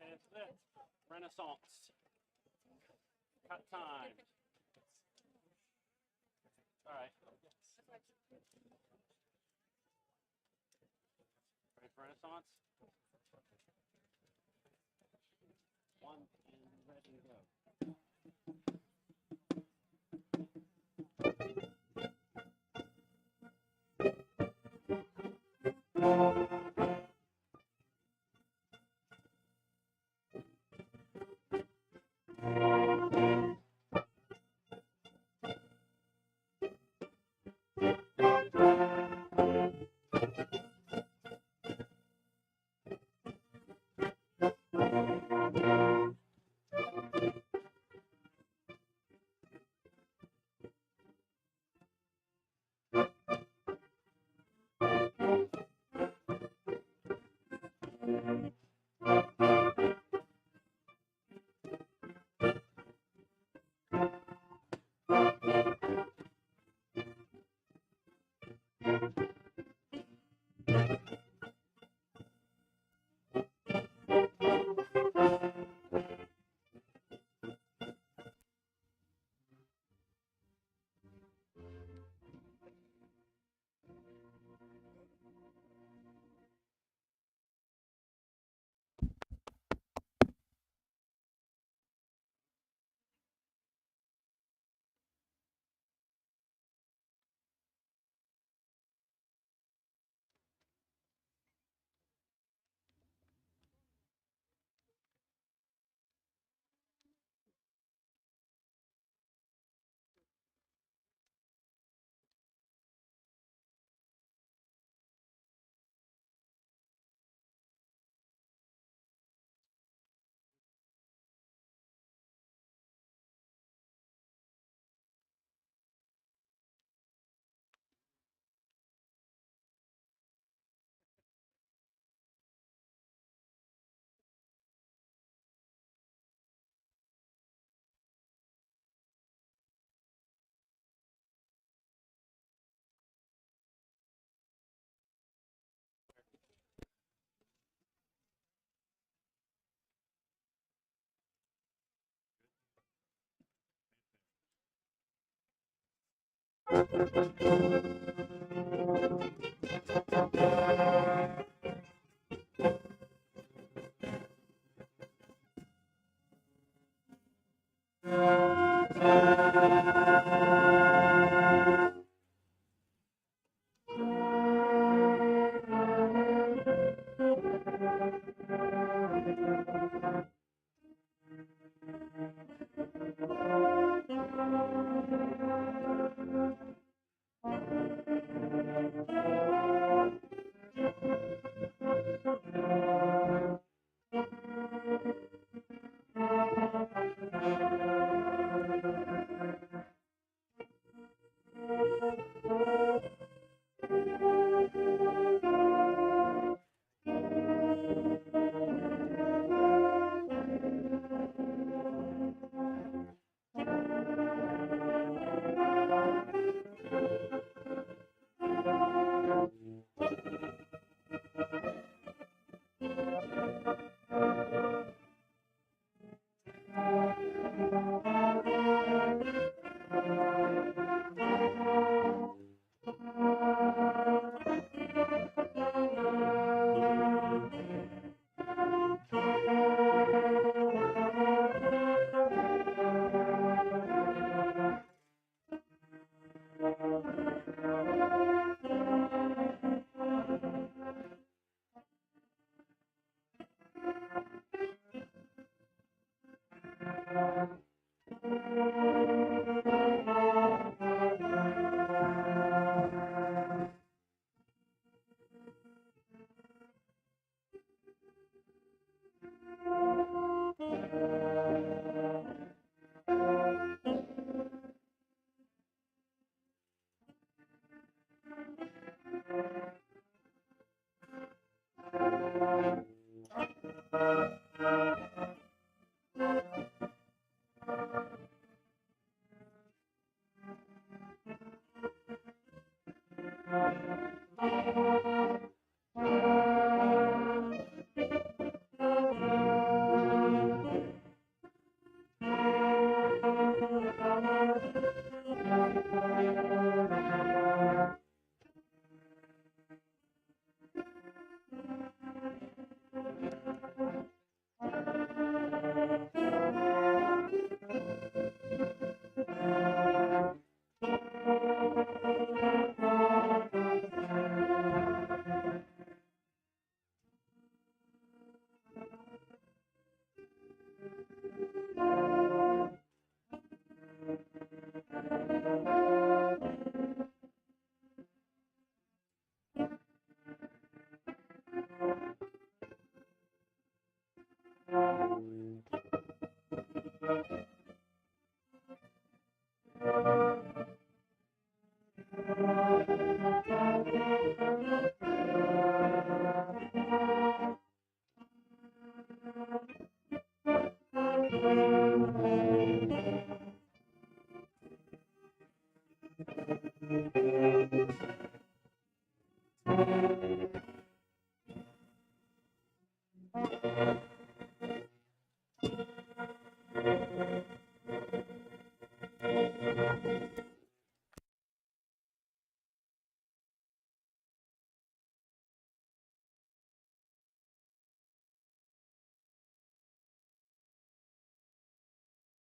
That's it. Renaissance. Cut time. All right. Ready for Renaissance? One and ready to go.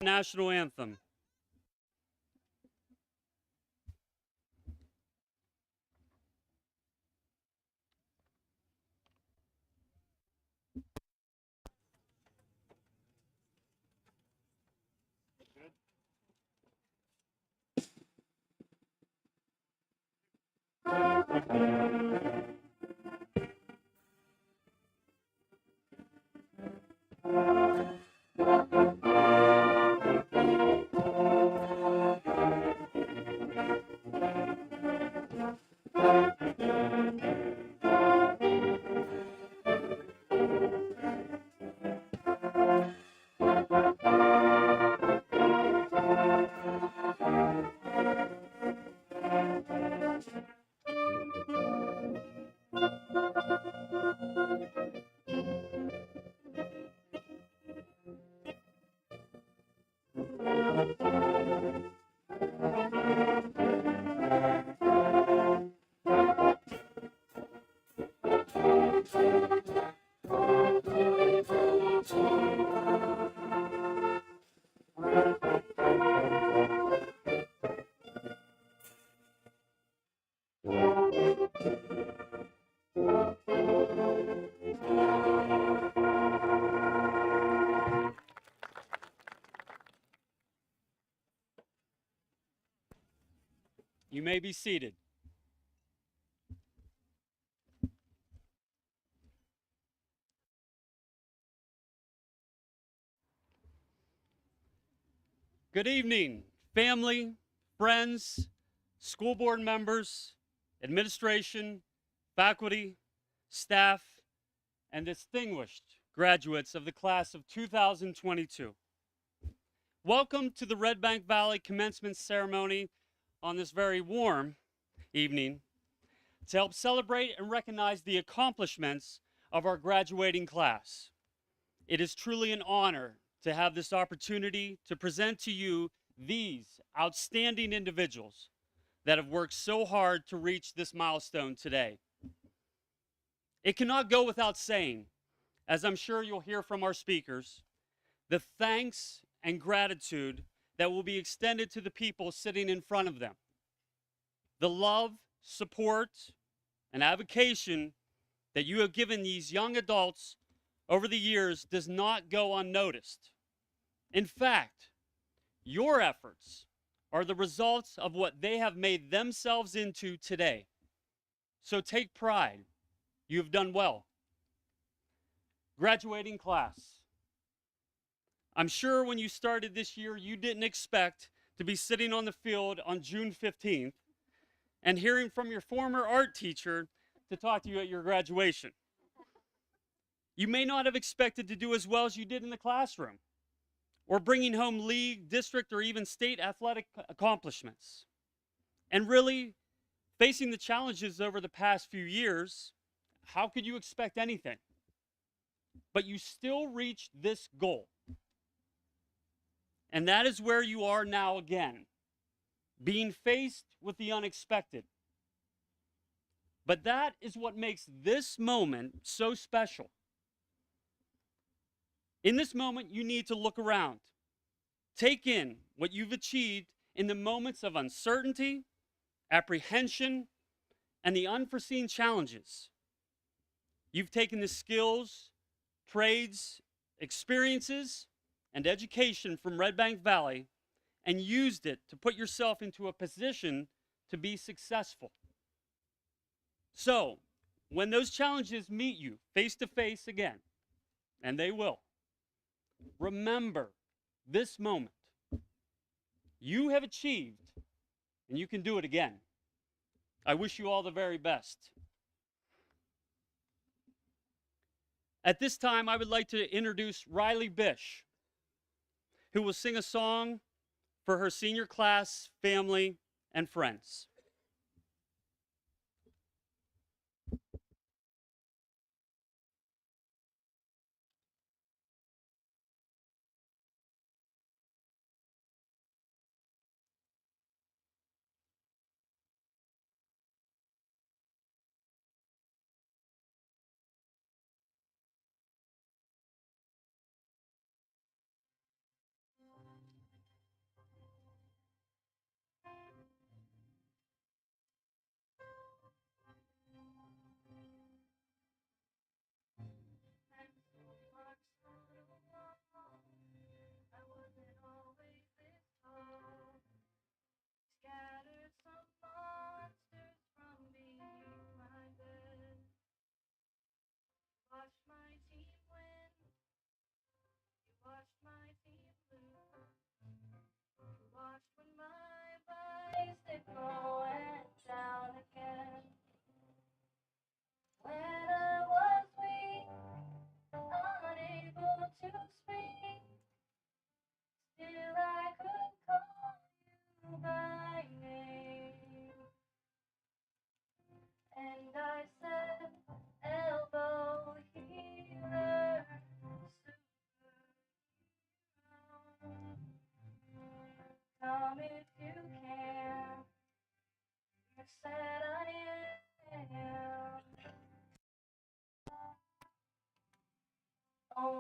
National anthem. You may be seated. Good evening, family, friends, school board members, administration, faculty, staff, and distinguished graduates of the class of 2022. Welcome to the Redbank Valley Commencement Ceremony on this very warm evening to help celebrate and recognize the accomplishments of our graduating class. It is truly an honor to have this opportunity to present to you these outstanding individuals that have worked so hard to reach this milestone today. It cannot go without saying, as I'm sure you'll hear from our speakers, the thanks and gratitude that will be extended to the people sitting in front of them. The love, support, and avocation that you have given these young adults over the years does not go unnoticed. In fact, your efforts are the results of what they have made themselves into today. So take pride. You have done well. Graduating class. I'm sure when you started this year, you didn't expect to be sitting on the field on June 15th and hearing from your former art teacher to talk to you at your graduation. You may not have expected to do as well as you did in the classroom, or bringing home league, district, or even state athletic accomplishments. And really, facing the challenges over the past few years, how could you expect anything? But you still reached this goal. And that is where you are now again, being faced with the unexpected. But that is what makes this moment so special. In this moment, you need to look around. Take in what you've achieved in the moments of uncertainty, apprehension, and the unforeseen challenges. You've taken the skills, trades, experiences, and education from Redbank Valley and used it to put yourself into a position to be successful. So, when those challenges meet you face to face again, and they will, remember this moment. You have achieved, and you can do it again. I wish you all the very best. At this time, I would like to introduce Riley Bish, who will sing a song for her senior class, family, and friends.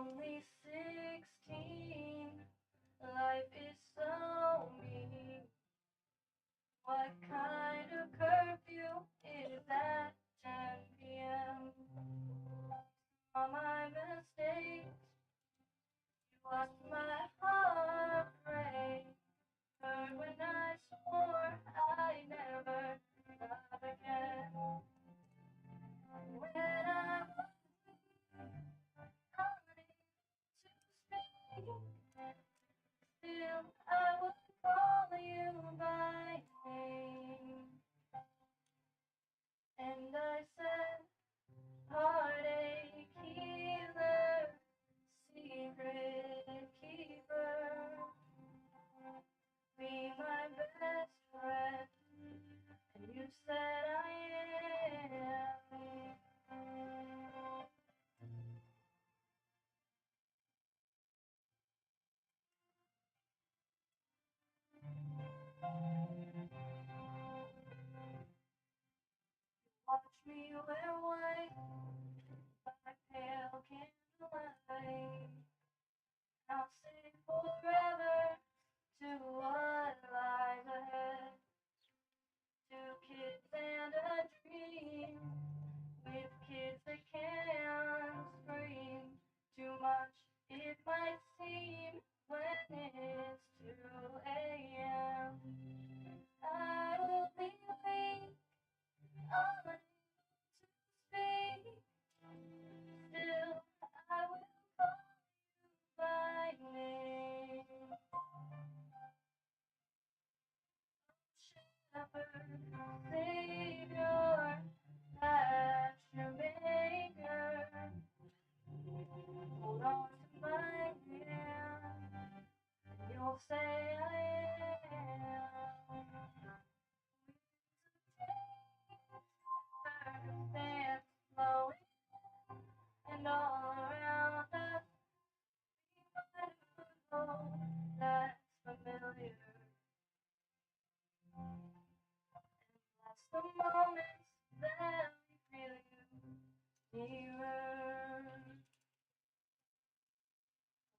only 16, life is so mean. What kind of curfew is at 10 p.m.? All my mistakes, you watched my heart break. Heard when I swore I'd never love again. When I was honey to speak, still I would call you by name. And I said, heartache healer, secret keeper, be my best friend. And you said I am. Watch me wear white by pale candlelight. I'll sing forever to what lies ahead. 2 kids and a dream, with kids that can't scream. Too much it might seem when it's 2 a.m. I will be weak, unable to speak. Still, I will call you by name. Shepherd, Savior, Pasture Maker, hold on to my hand, and you'll say I am. Winds dance slowly, and all around us, we find a glow that's familiar. That's the moments that we feel you nearer.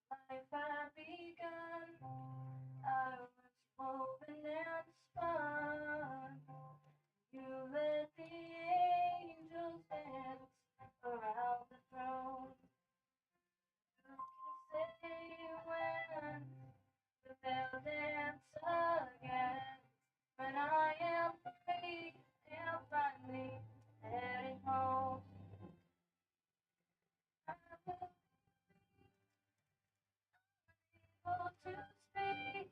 Life had begun, I was woven and spun. You let the angels dance around the throne. You can say when the bell dance again, when I am free and finally heading home. I will be able to speak,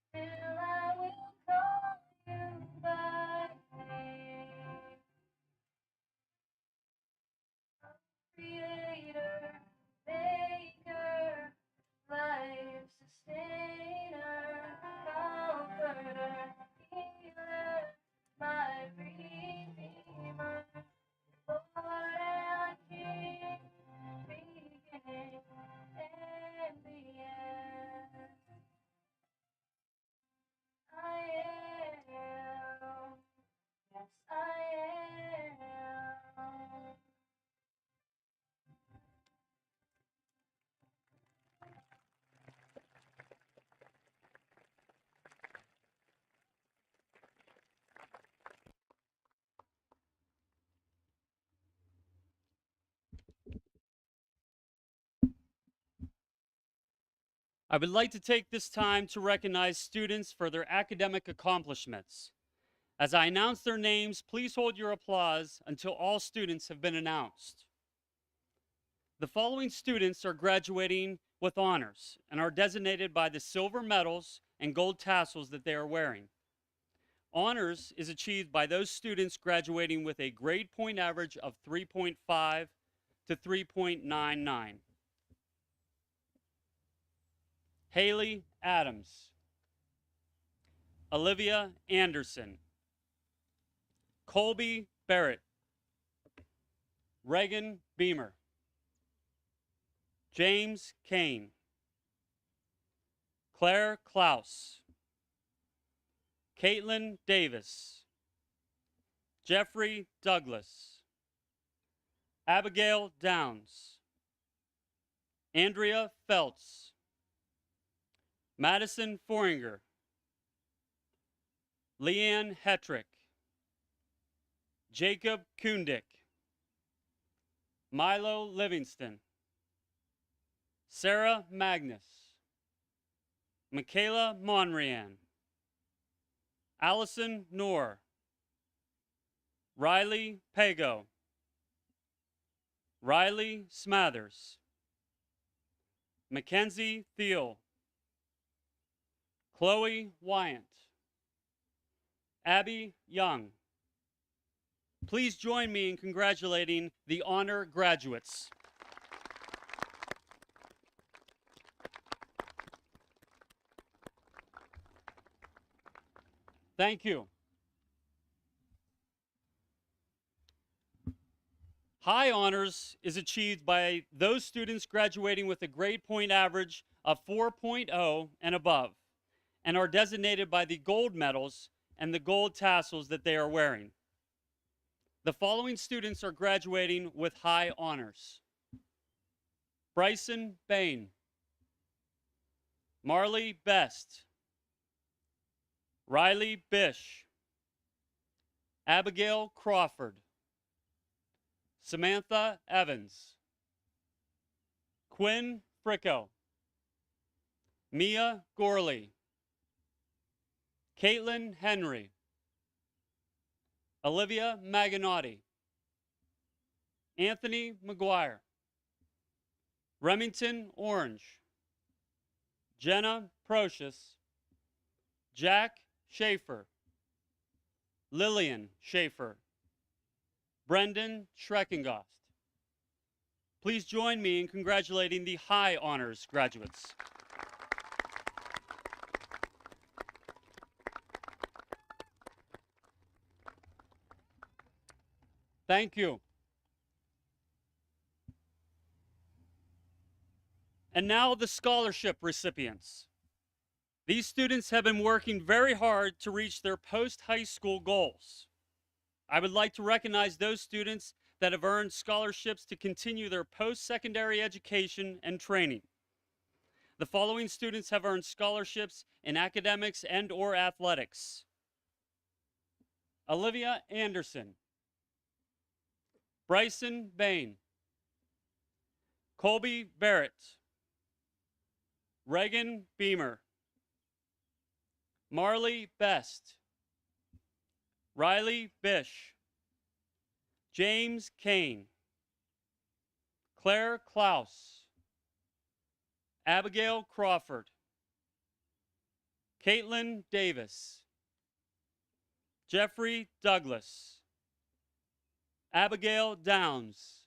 still I will call you by name. Creator, maker, life sustainer, comforter, healer, my redeemer, Lord and King, beginning and the end. I am, yes I am. I would like to take this time to recognize students for their academic accomplishments. As I announce their names, please hold your applause until all students have been announced. The following students are graduating with honors and are designated by the silver medals and gold tassels that they are wearing. Honors is achieved by those students graduating with a grade point average of 3.5 to 3.99. Haley Adams, Olivia Anderson, Colby Barrett, Reagan Beamer, James Kane, Claire Klaus, Caitlin Davis, Jeffrey Douglas, Abigail Downs, Andrea Feltz, Madison Foringer, Leanne Hetrick, Jacob Kundick, Milo Livingston, Sarah Magnus, Michaela Monrian, Allison Knorr, Riley Pago, Riley Smathers, Mackenzie Thiel, Chloe Wyant, Abby Young. Please join me in congratulating the honor graduates. Thank you. High honors is achieved by those students graduating with a grade point average of 4.0 and above, and are designated by the gold medals and the gold tassels that they are wearing. The following students are graduating with high honors: Bryson Bain, Marley Best, Riley Bish, Abigail Crawford, Samantha Evans, Quinn Fricko, Mia Gorley, Caitlin Henry, Olivia Maganotti, Anthony McGuire, Remington Orange, Jenna Procius, Jack Schaefer, Lillian Schaefer, Brendan Schreckengost. Please join me in congratulating the high honors graduates. Thank you. And now the scholarship recipients. These students have been working very hard to reach their post-high school goals. I would like to recognize those students that have earned scholarships to continue their post-secondary education and training. The following students have earned scholarships in academics and/or athletics: Olivia Anderson, Bryson Bain, Colby Barrett, Reagan Beamer, Marley Best, Riley Bish, James Kane, Claire Klaus, Abigail Crawford, Caitlin Davis, Jeffrey Douglas, Abigail Downs,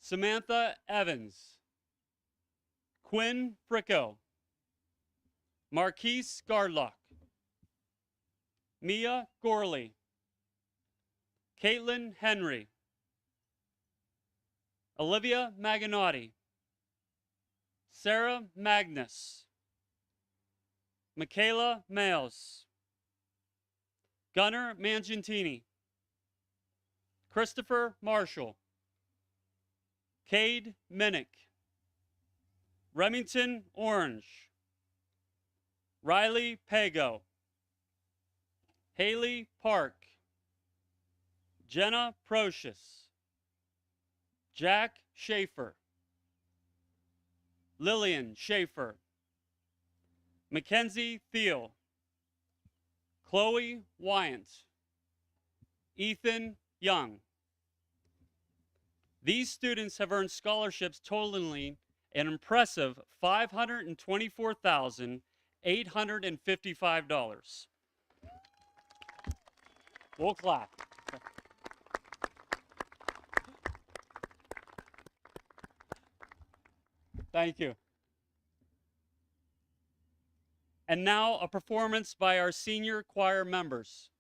Samantha Evans, Quinn Fricko, Marquise Gardlock, Mia Gorley, Caitlin Henry, Olivia Maganotti, Sarah Magnus, Michaela Males, Gunnar Mangentini, Christopher Marshall, Cade Minnick, Remington Orange, Riley Pago, Haley Park, Jenna Procius, Jack Schaefer, Lillian Schaefer, Mackenzie Thiel, Chloe Wyant, Ethan Young. These students have earned scholarships totaling an impressive $524,855. We'll clap. Thank you. And now a performance by our senior choir members.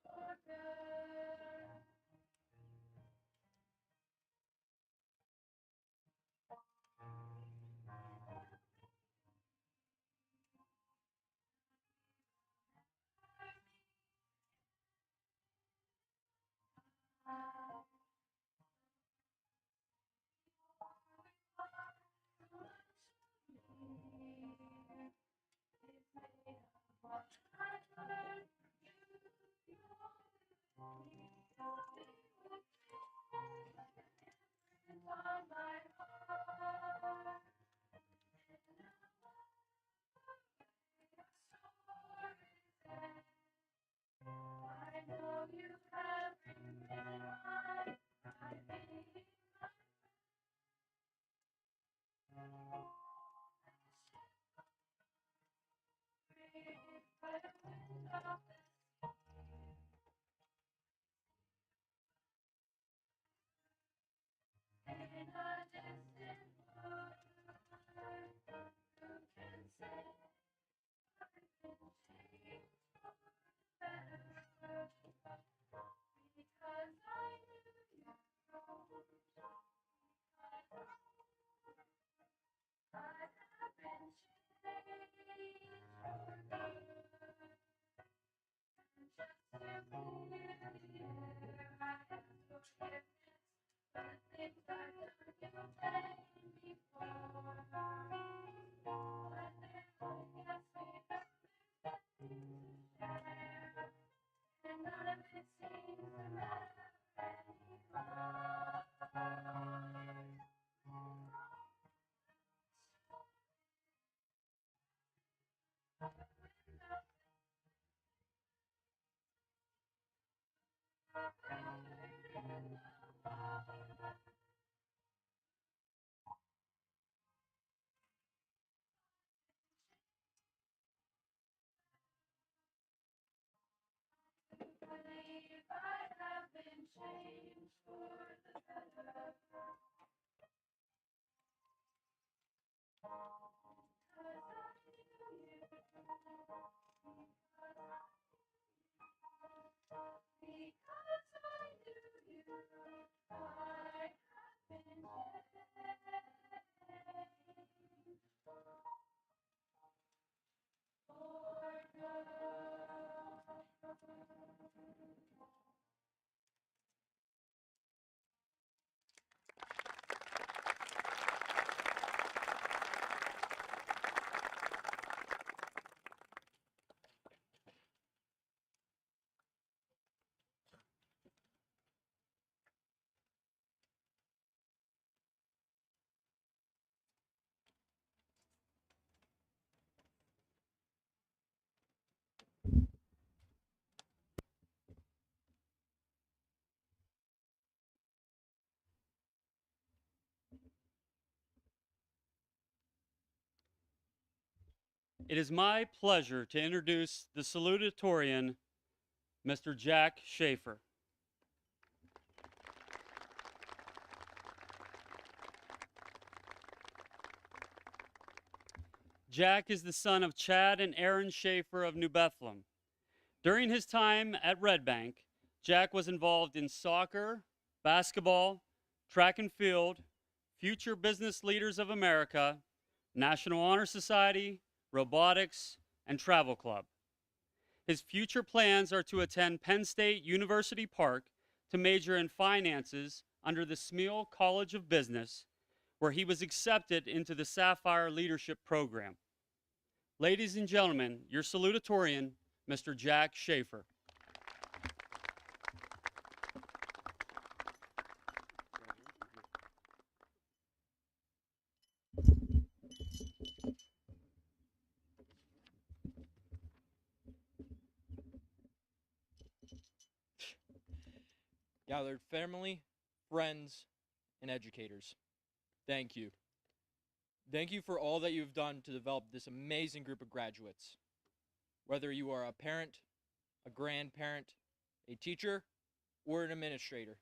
for good. I know you have rewritten my in a distant blue, who can say I can change for the better? Because I knew you. I have been changed for good. And just to clear the air, I have forgiveness for the things I've done you pain before. But then I guess we have things to share, and none of it seems to matter anymore. Believe I have been changed for the better. 'Cause I knew you. Because I knew you. I have been changed for good. It is my pleasure to introduce the salutatorian, Mr. Jack Schaefer. Jack is the son of Chad and Aaron Schaefer of New Bethlehem. During his time at Redbank, Jack was involved in soccer, basketball, track and field, Future Business Leaders of America, National Honor Society, robotics, and travel club. His future plans are to attend Penn State University Park to major in finances under the Smeal College of Business, where he was accepted into the Sapphire Leadership Program. Ladies and gentlemen, your salutatorian, Mr. Jack Schaefer. Gathered family, friends, and educators, thank you. Thank you for all that you've done to develop this amazing group of graduates. Whether you are a parent, a grandparent, a teacher, or an administrator,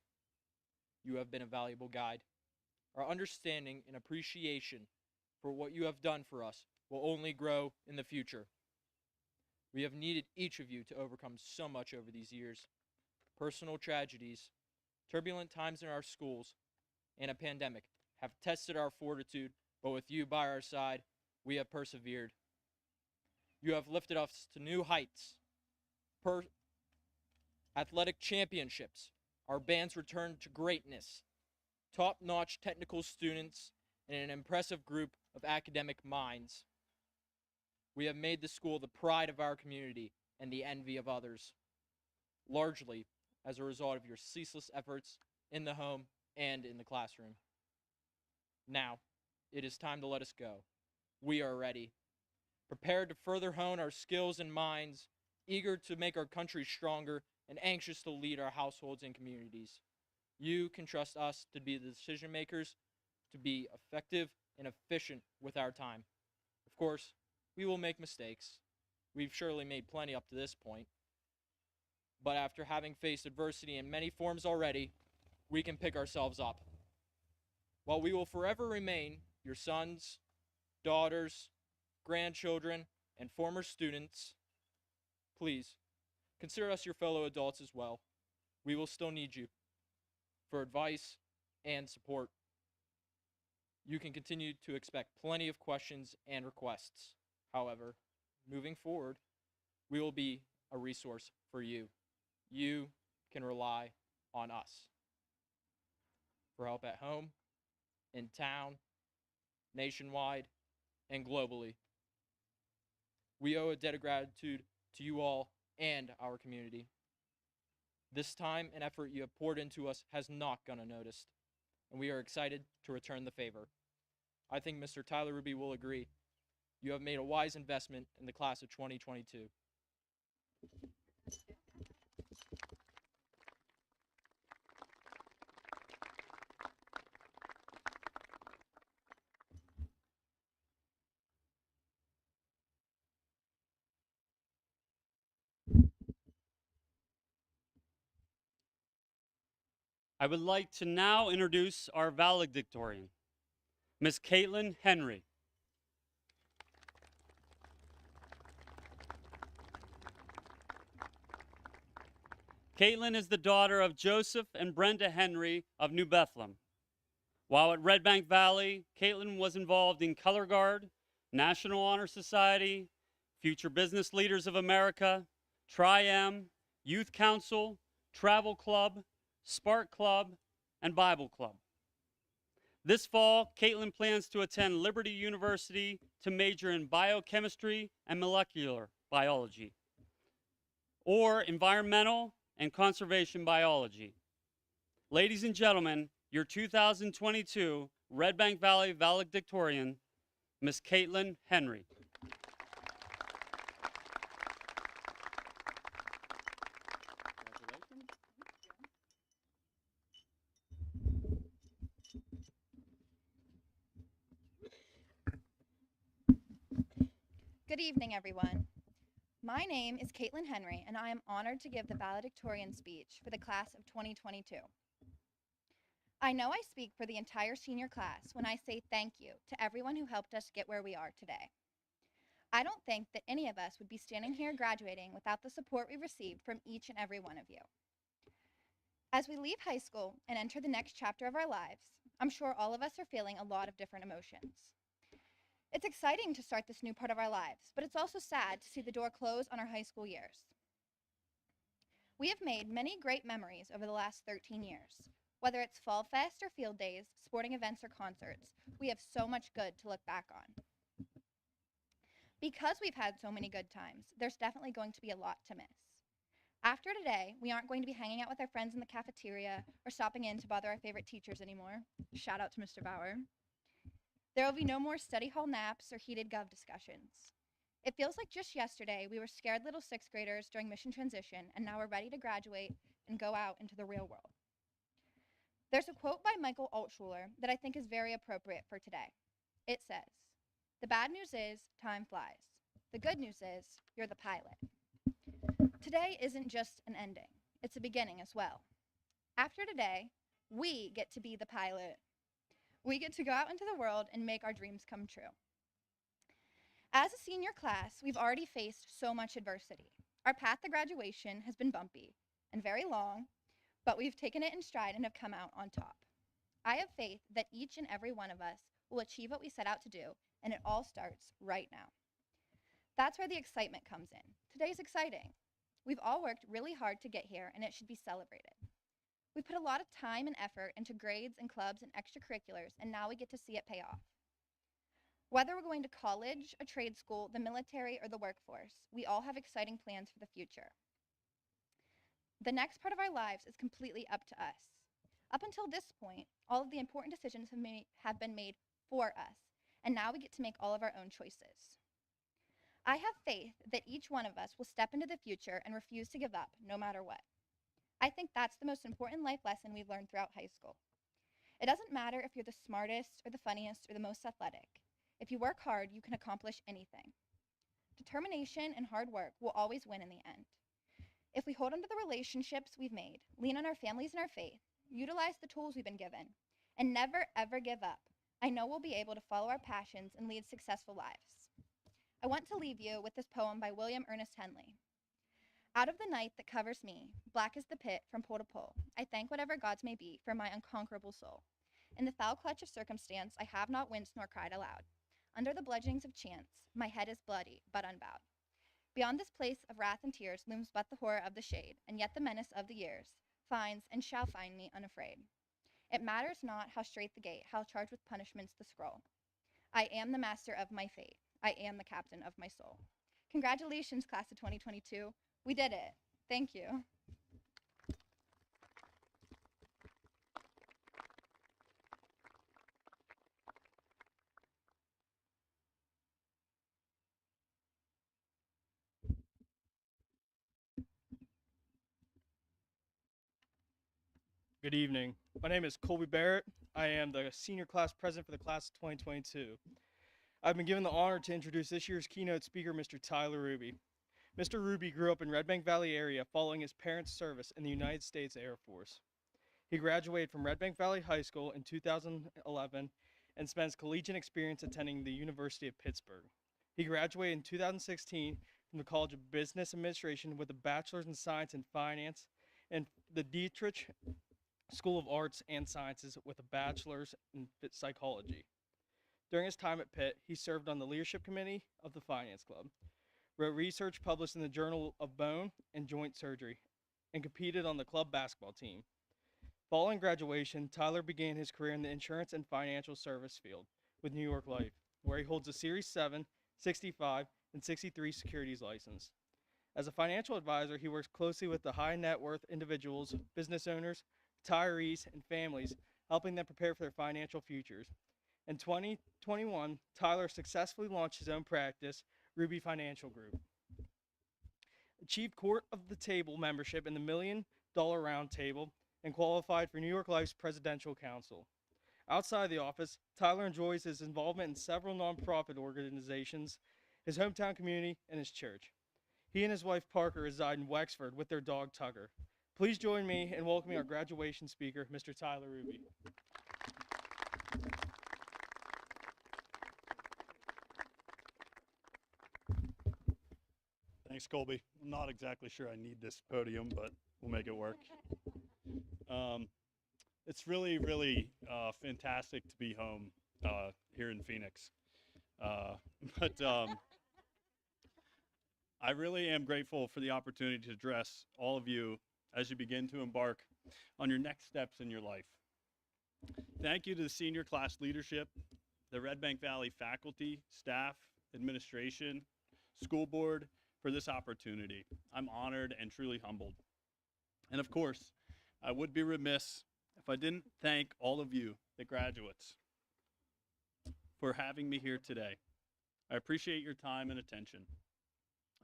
you have been a valuable guide. Our understanding and appreciation for what you have done for us will only grow in the future. We have needed each of you to overcome so much over these years. Personal tragedies, turbulent times in our schools, and a pandemic have tested our fortitude, but with you by our side, we have persevered. You have lifted us to new heights. Athletic championships, our band's return to greatness, top-notch technical students, and an impressive group of academic minds. We have made the school the pride of our community and the envy of others, largely as a result of your ceaseless efforts in the home and in the classroom. Now, it is time to let us go. We are ready, prepared to further hone our skills and minds, eager to make our country stronger, and anxious to lead our households and communities. You can trust us to be the decision makers, to be effective and efficient with our time. Of course, we will make mistakes. We've surely made plenty up to this point. But after having faced adversity in many forms already, we can pick ourselves up. While we will forever remain your sons, daughters, grandchildren, and former students, please consider us your fellow adults as well. We will still need you for advice and support. You can continue to expect plenty of questions and requests. However, moving forward, we will be a resource for you. You can rely on us for help at home, in town, nationwide, and globally. We owe a debt of gratitude to you all and our community. This time and effort you have poured into us has not gone unnoticed, and we are excited to return the favor. I think Mr. Tyler Ruby will agree. You have made a wise investment in the class of 2022. I would like to now introduce our valedictorian, Miss Caitlin Henry. Caitlin is the daughter of Joseph and Brenda Henry of New Bethlehem. While at Redbank Valley, Caitlin was involved in Color Guard, National Honor Society, Future Business Leaders of America, Tri-M, Youth Council, Travel Club, Spark Club, and Bible Club. This fall, Caitlin plans to attend Liberty University to major in biochemistry and molecular biology, or environmental and conservation biology. Ladies and gentlemen, your 2022 Redbank Valley valedictorian, Miss Caitlin Henry. Good evening, everyone. My name is Caitlin Henry, and I am honored to give the valedictorian speech for the class of 2022. I know I speak for the entire senior class when I say thank you to everyone who helped us get where we are today. I don't think that any of us would be standing here graduating without the support we received from each and every one of you. As we leave high school and enter the next chapter of our lives, I'm sure all of us are feeling a lot of different emotions. It's exciting to start this new part of our lives, but it's also sad to see the door close on our high school years. We have made many great memories over the last 13 years. Whether it's Fall Fest or field days, sporting events or concerts, we have so much good to look back on. Because we've had so many good times, there's definitely going to be a lot to miss. After today, we aren't going to be hanging out with our friends in the cafeteria or stopping in to bother our favorite teachers anymore. Shout out to Mr. Bauer. There will be no more study hall naps or heated gov discussions. It feels like just yesterday we were scared little sixth graders during mission transition, and now we're ready to graduate and go out into the real world. There's a quote by Michael Altschuler that I think is very appropriate for today. It says, "The bad news is time flies. The good news is you're the pilot." Today isn't just an ending, it's a beginning as well. After today, we get to be the pilot. We get to go out into the world and make our dreams come true. As a senior class, we've already faced so much adversity. Our path to graduation has been bumpy and very long, but we've taken it in stride and have come out on top. I have faith that each and every one of us will achieve what we set out to do, and it all starts right now. That's where the excitement comes in. Today's exciting. We've all worked really hard to get here, and it should be celebrated. We put a lot of time and effort into grades and clubs and extracurriculars, and now we get to see it pay off. Whether we're going to college, a trade school, the military, or the workforce, we all have exciting plans for the future. The next part of our lives is completely up to us. Up until this point, all of the important decisions have been made for us, and now we get to make all of our own choices. I have faith that each one of us will step into the future and refuse to give up, no matter what. I think that's the most important life lesson we've learned throughout high school. It doesn't matter if you're the smartest or the funniest or the most athletic. If you work hard, you can accomplish anything. Determination and hard work will always win in the end. If we hold on to the relationships we've made, lean on our families and our faith, utilize the tools we've been given, and never ever give up, I know we'll be able to follow our passions and lead successful lives. I want to leave you with this poem by William Ernest Henley. Out of the night that covers me, black is the pit from pole to pole, I thank whatever gods may be for my unconquerable soul. In the foul clutch of circumstance, I have not winced nor cried aloud. Under the bludgeonings of chance, my head is bloody, but unbowed. Beyond this place of wrath and tears looms but the horror of the shade, and yet the menace of the years finds and shall find me unafraid. It matters not how strait the gate, how charged with punishments the scroll. I am the master of my fate. I am the captain of my soul. Congratulations, class of 2022. We did it. Thank you. Good evening. My name is Colby Barrett. I am the senior class president for the class of 2022. I've been given the honor to introduce this year's keynote speaker, Mr. Tyler Ruby. Mr. Ruby grew up in Redbank Valley area following his parents' service in the United States Air Force. He graduated from Redbank Valley High School in 2011 and spends collegiate experience attending the University of Pittsburgh. He graduated in 2016 from the College of Business Administration with a bachelor's in science and finance and the Dietrich School of Arts and Sciences with a bachelor's in psychology. During his time at Pitt, he served on the leadership committee of the Finance Club, wrote research published in the Journal of Bone and Joint Surgery, and competed on the club basketball team. Following graduation, Tyler began his career in the insurance and financial service field with New York Life, where he holds a Series 7, 65, and 63 securities license. As a financial advisor, he works closely with the high net worth individuals, business owners, retirees, and families, helping them prepare for their financial futures. In 2021, Tyler successfully launched his own practice, Ruby Financial Group. Achieved Court of the Table membership in the $1 Million Round Table and qualified for New York Life's Presidential Council. Outside the office, Tyler enjoys his involvement in several nonprofit organizations, his hometown community, and his church. He and his wife Parker reside in Wexford with their dog Tugger. Please join me in welcoming our graduation speaker, Mr. Tyler Ruby. Thanks, Colby. I'm not exactly sure I need this podium, but we'll make it work. It's really, really fantastic to be home here in Phoenix. But I really am grateful for the opportunity to address all of you as you begin to embark on your next steps in your life. Thank you to the senior class leadership, the Redbank Valley faculty, staff, administration, school board for this opportunity. I'm honored and truly humbled. And of course, I would be remiss if I didn't thank all of you, the graduates, for having me here today. I appreciate your time and attention.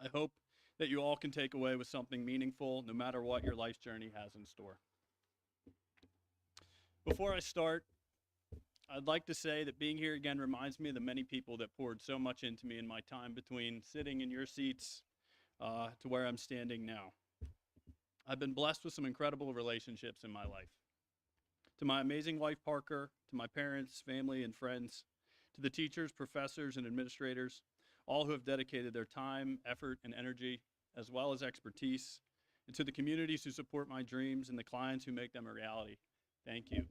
I hope that you all can take away with something meaningful, no matter what your life's journey has in store. Before I start, I'd like to say that being here again reminds me of the many people that poured so much into me in my time between sitting in your seats to where I'm standing now. I've been blessed with some incredible relationships in my life. To my amazing wife, Parker, to my parents, family, and friends, to the teachers, professors, and administrators, all who have dedicated their time, effort, and energy, as well as expertise, and to the communities who support my dreams and the clients who make them a reality. Thank you.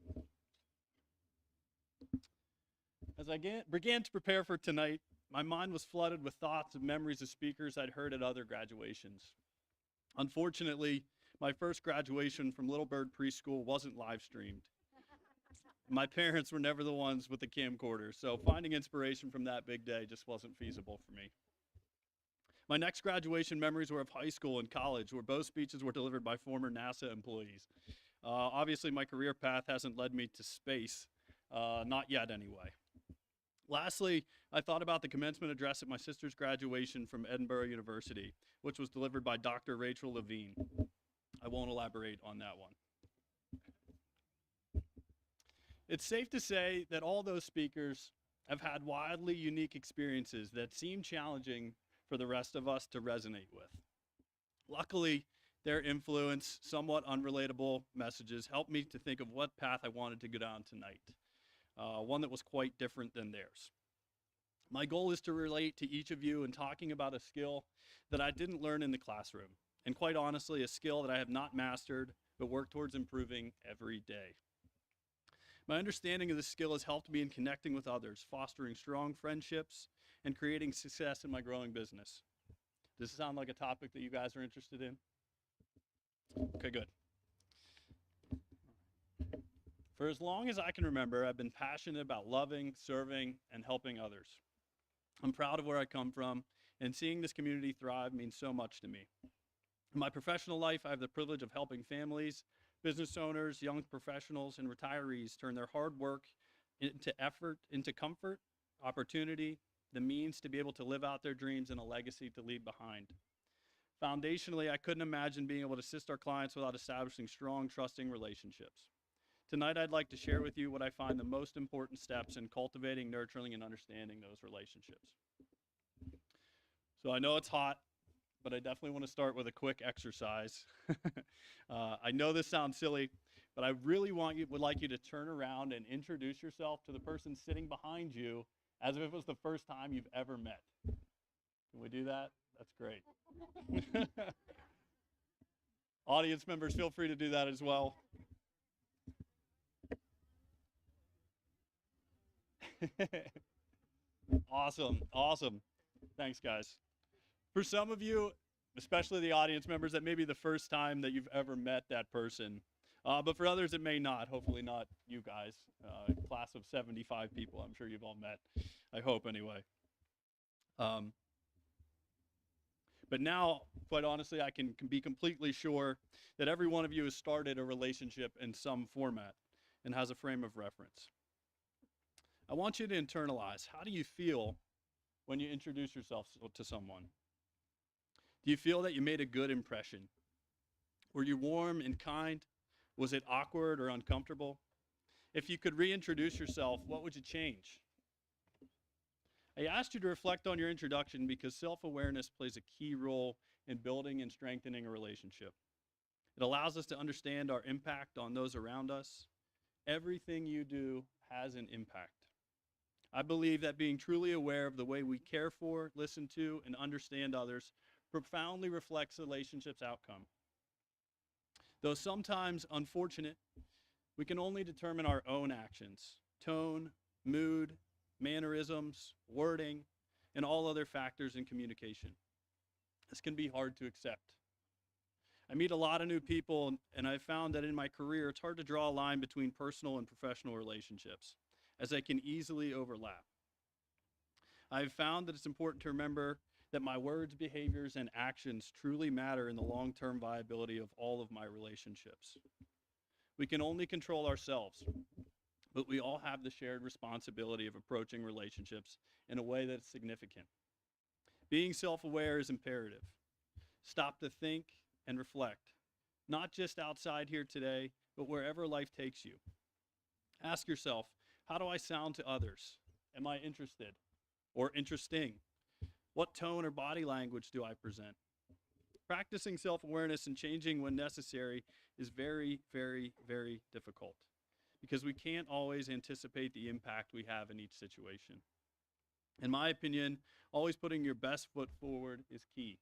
As I began to prepare for tonight, my mind was flooded with thoughts and memories of speakers I'd heard at other graduations. Unfortunately, my first graduation from Little Bird Preschool wasn't live streamed. My parents were never the ones with the camcorder, so finding inspiration from that big day just wasn't feasible for me. My next graduation memories were of high school and college, where both speeches were delivered by former NASA employees. Obviously, my career path hasn't led me to space, not yet anyway. Lastly, I thought about the commencement address at my sister's graduation from Edinburgh University, which was delivered by Dr. Rachel Levine. I won't elaborate on that one. It's safe to say that all those speakers have had wildly unique experiences that seem challenging for the rest of us to resonate with. Luckily, their influence, somewhat unrelatable messages helped me to think of what path I wanted to go down tonight, one that was quite different than theirs. My goal is to relate to each of you in talking about a skill that I didn't learn in the classroom, and quite honestly, a skill that I have not mastered, but work towards improving every day. My understanding of this skill has helped me in connecting with others, fostering strong friendships, and creating success in my growing business. Does this sound like a topic that you guys are interested in? Okay, good. For as long as I can remember, I've been passionate about loving, serving, and helping others. I'm proud of where I come from, and seeing this community thrive means so much to me. In my professional life, I have the privilege of helping families, business owners, young professionals, and retirees turn their hard work into effort, into comfort, opportunity, the means to be able to live out their dreams, and a legacy to leave behind. Foundationally, I couldn't imagine being able to assist our clients without establishing strong, trusting relationships. Tonight, I'd like to share with you what I find the most important steps in cultivating, nurturing, and understanding those relationships. So I know it's hot, but I definitely want to start with a quick exercise. I know this sounds silly, but I really would like you to turn around and introduce yourself to the person sitting behind you as if it was the first time you've ever met. Can we do that? That's great. Audience members, feel free to do that as well. Awesome, awesome. Thanks, guys. For some of you, especially the audience members, that may be the first time that you've ever met that person. But for others, it may not. Hopefully not you guys. Class of 75 people, I'm sure you've all met. I hope, anyway. But now, quite honestly, I can be completely sure that every one of you has started a relationship in some format and has a frame of reference. I want you to internalize, how do you feel when you introduce yourself to someone? Do you feel that you made a good impression? Were you warm and kind? Was it awkward or uncomfortable? If you could reintroduce yourself, what would you change? I asked you to reflect on your introduction because self-awareness plays a key role in building and strengthening a relationship. It allows us to understand our impact on those around us. Everything you do has an impact. I believe that being truly aware of the way we care for, listen to, and understand others profoundly reflects the relationship's outcome. Though sometimes unfortunate, we can only determine our own actions, tone, mood, mannerisms, wording, and all other factors in communication. This can be hard to accept. I meet a lot of new people, and I've found that in my career, it's hard to draw a line between personal and professional relationships, as they can easily overlap. I've found that it's important to remember that my words, behaviors, and actions truly matter in the long-term viability of all of my relationships. We can only control ourselves, but we all have the shared responsibility of approaching relationships in a way that's significant. Being self-aware is imperative. Stop to think and reflect, not just outside here today, but wherever life takes you. Ask yourself, how do I sound to others? Am I interested or interesting? What tone or body language do I present? Practicing self-awareness and changing when necessary is very, very, very difficult because we can't always anticipate the impact we have in each situation. In my opinion, always putting your best foot forward is key.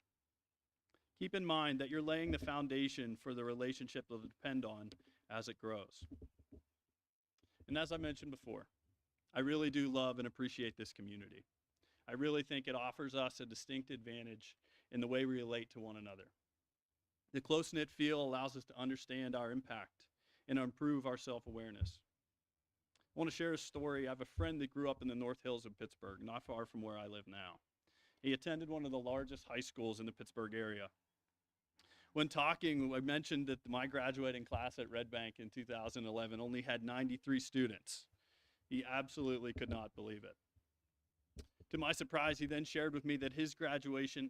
Keep in mind that you're laying the foundation for the relationship that will depend on as it grows. And as I mentioned before, I really do love and appreciate this community. I really think it offers us a distinct advantage in the way we relate to one another. The close-knit feel allows us to understand our impact and improve our self-awareness. I want to share a story. I have a friend that grew up in the North Hills of Pittsburgh, not far from where I live now. He attended one of the largest high schools in the Pittsburgh area. When talking, I mentioned that my graduating class at Redbank in 2011 only had 93 students. He absolutely could not believe it. To my surprise, he then shared with me that at his graduation,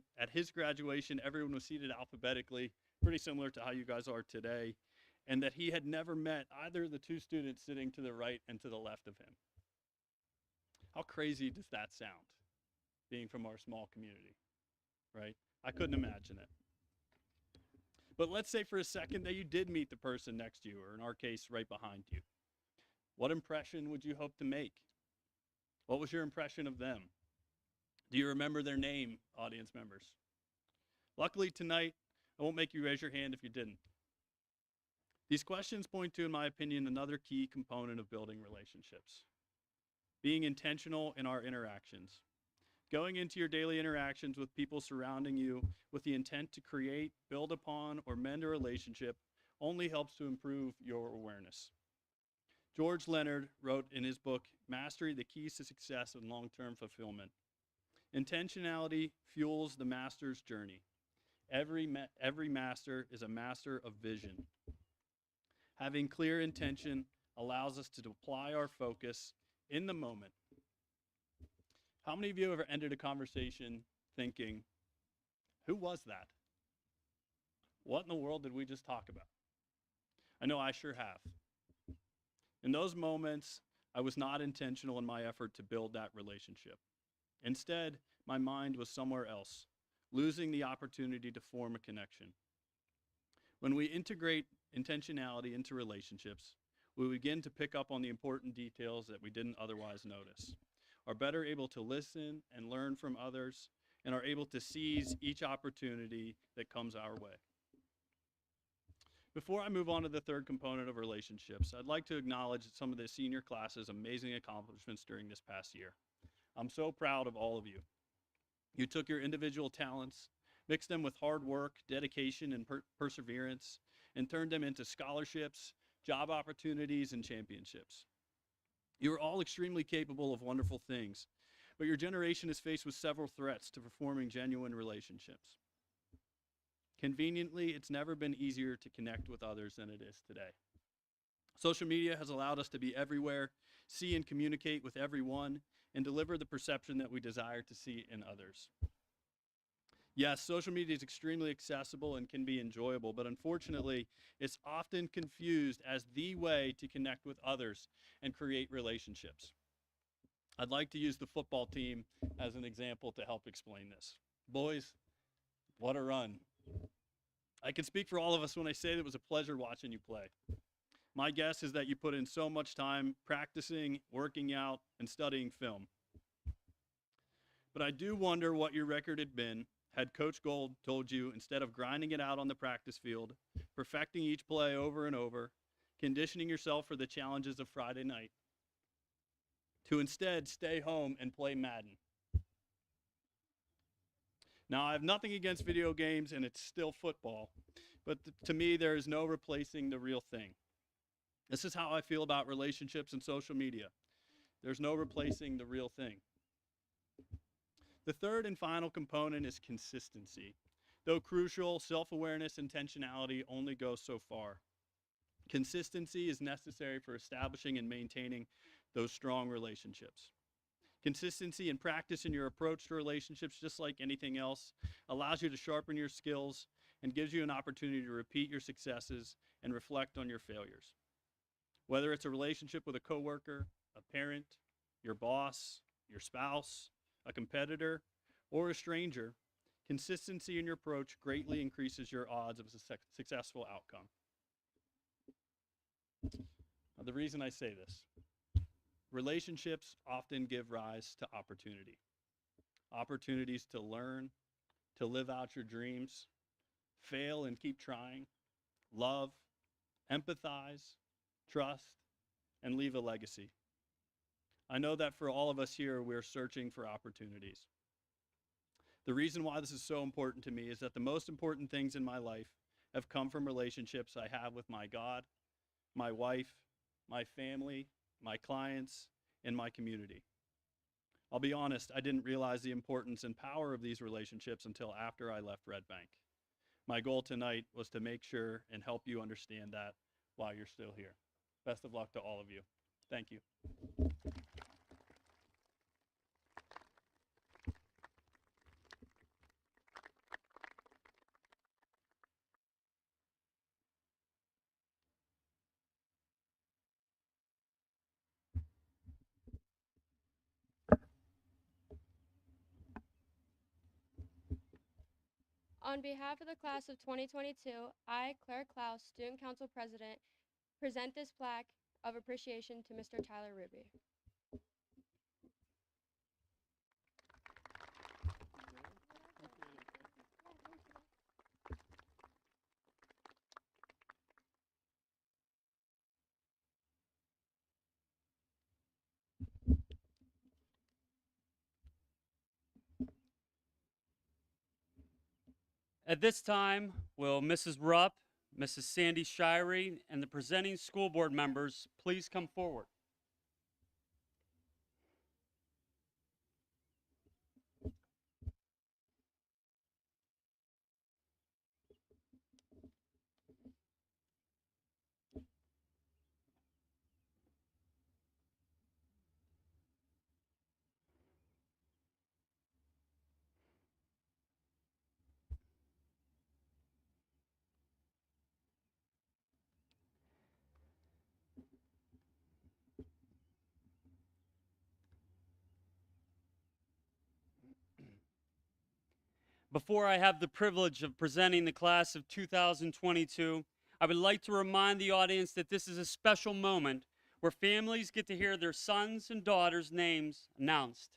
everyone was seated alphabetically, pretty similar to how you guys are today, and that he had never met either of the two students sitting to the right and to the left of him. How crazy does that sound, being from our small community, right? I couldn't imagine it. But let's say for a second that you did meet the person next to you, or in our case, right behind you. What impression would you hope to make? What was your impression of them? Do you remember their name, audience members? Luckily tonight, I won't make you raise your hand if you didn't. These questions point to, in my opinion, another key component of building relationships. Being intentional in our interactions. Going into your daily interactions with people surrounding you with the intent to create, build upon, or mend a relationship only helps to improve your awareness. George Leonard wrote in his book, Mastery, the Keys to Success and Long-Term Fulfillment. Intentionality fuels the master's journey. Every master is a master of vision. Having clear intention allows us to apply our focus in the moment. How many of you have ever ended a conversation thinking, who was that? What in the world did we just talk about? I know I sure have. In those moments, I was not intentional in my effort to build that relationship. Instead, my mind was somewhere else, losing the opportunity to form a connection. When we integrate intentionality into relationships, we begin to pick up on the important details that we didn't otherwise notice, are better able to listen and learn from others, and are able to seize each opportunity that comes our way. Before I move on to the third component of relationships, I'd like to acknowledge some of the senior class's amazing accomplishments during this past year. I'm so proud of all of you. You took your individual talents, mixed them with hard work, dedication, and perseverance, and turned them into scholarships, job opportunities, and championships. You are all extremely capable of wonderful things, but your generation is faced with several threats to forming genuine relationships. Conveniently, it's never been easier to connect with others than it is today. Social media has allowed us to be everywhere, see and communicate with everyone, and deliver the perception that we desire to see in others. Yes, social media is extremely accessible and can be enjoyable, but unfortunately, it's often confused as the way to connect with others and create relationships. I'd like to use the football team as an example to help explain this. Boys, what a run. I can speak for all of us when I say that it was a pleasure watching you play. My guess is that you put in so much time practicing, working out, and studying film. But I do wonder what your record had been had Coach Gold told you, instead of grinding it out on the practice field, perfecting each play over and over, conditioning yourself for the challenges of Friday night, to instead stay home and play Madden. Now, I have nothing against video games, and it's still football, but to me, there is no replacing the real thing. This is how I feel about relationships and social media. There's no replacing the real thing. The third and final component is consistency. Though crucial, self-awareness, intentionality only go so far. Consistency is necessary for establishing and maintaining those strong relationships. Consistency and practice in your approach to relationships, just like anything else, allows you to sharpen your skills and gives you an opportunity to repeat your successes and reflect on your failures. Whether it's a relationship with a coworker, a parent, your boss, your spouse, a competitor, or a stranger, consistency in your approach greatly increases your odds of a successful outcome. Now, the reason I say this, relationships often give rise to opportunity. opportunities to learn, to live out your dreams, fail and keep trying, love, empathize, trust, and leave a legacy. I know that for all of us here, we're searching for opportunities. The reason why this is so important to me is that the most important things in my life have come from relationships I have with my God, my wife, my family, my clients, and my community. I'll be honest, I didn't realize the importance and power of these relationships until after I left Redbank. My goal tonight was to make sure and help you understand that while you're still here. Best of luck to all of you. Thank you. On behalf of the class of 2022, I, Claire Klaus, Student Council President, present this plaque of appreciation to Mr. Tyler Ruby. At this time, will Mrs. Rupp, Mrs. Sandy Shirey, and the presenting school board members please come forward? Before I have the privilege of presenting the class of 2022, I would like to remind the audience that this is a special moment where families get to hear their sons and daughters' names announced.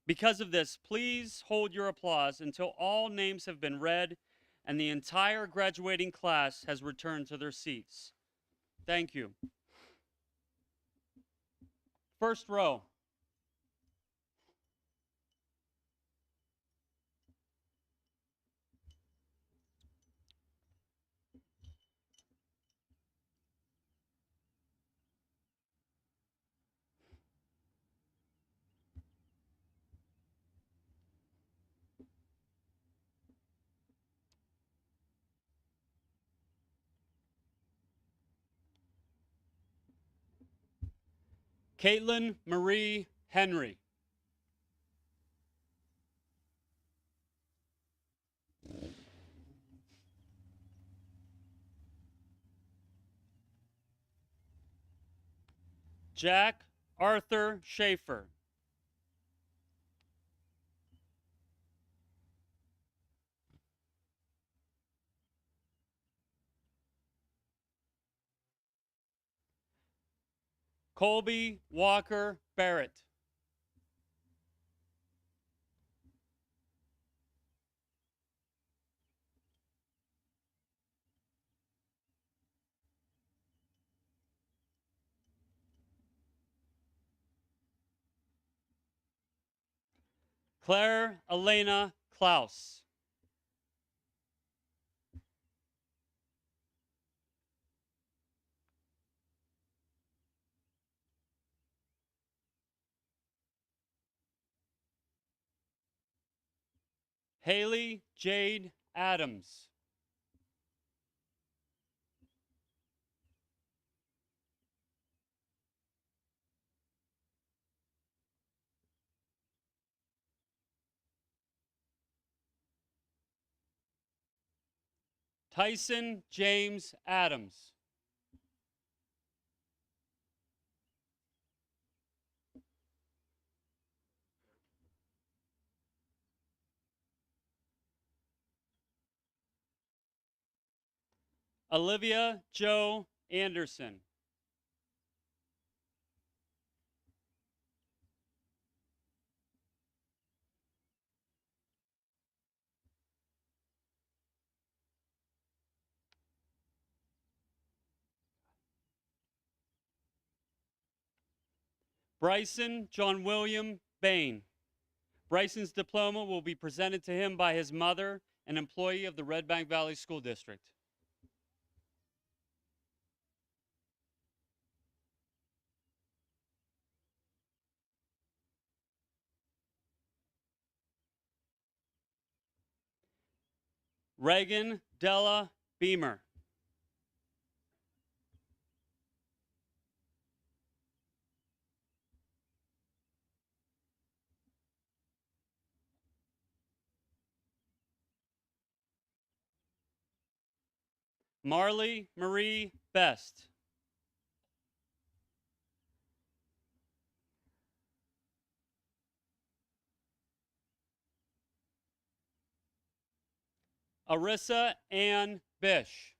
Because of this, please hold your applause until all names have been read and the entire graduating class has returned to their seats. Thank you. First row. Caitlin Marie Henry. Jack Arthur Schaefer. Colby Walker Barrett. Claire Elena Klaus. Haley Jade Adams. Tyson James Adams. Olivia Joe Anderson. Bryson John William Bain. Bryson's diploma will be presented to him by his mother, an employee of the Redbank Valley School District. Reagan Della Beamer. Marley Marie Best. Arissa Ann Bish.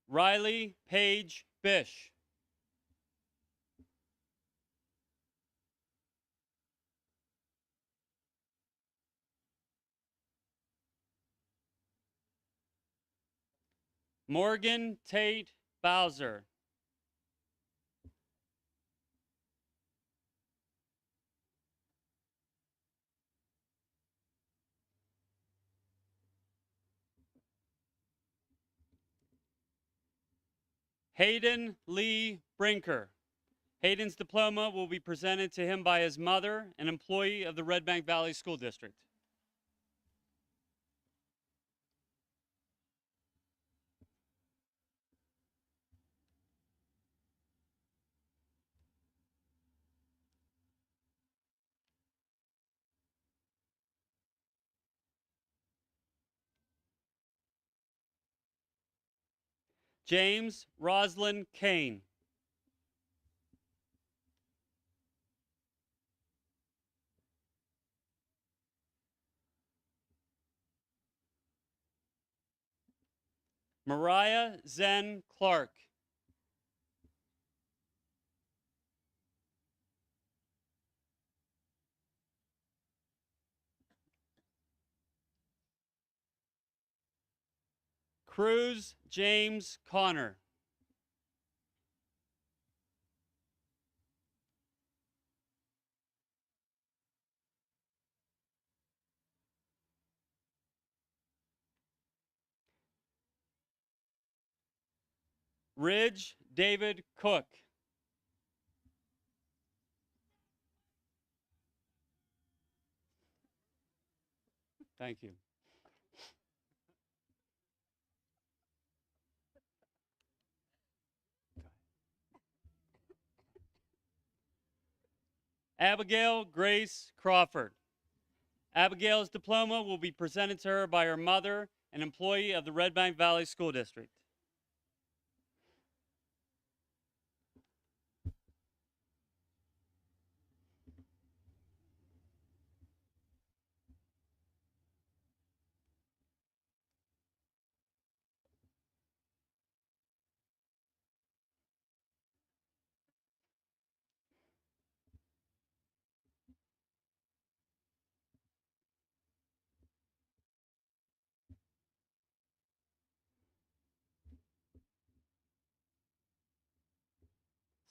Riley Page Bish. Morgan Tate Bowser. Hayden Lee Brinker. Hayden's diploma will be presented to him by his mother, an employee of the Redbank Valley School District. James Roslyn Kane. Mariah Zen Clark. Cruz James Connor. Ridge David Cook. Thank you. Abigail Grace Crawford. Abigail's diploma will be presented to her by her mother, an employee of the Redbank Valley School District.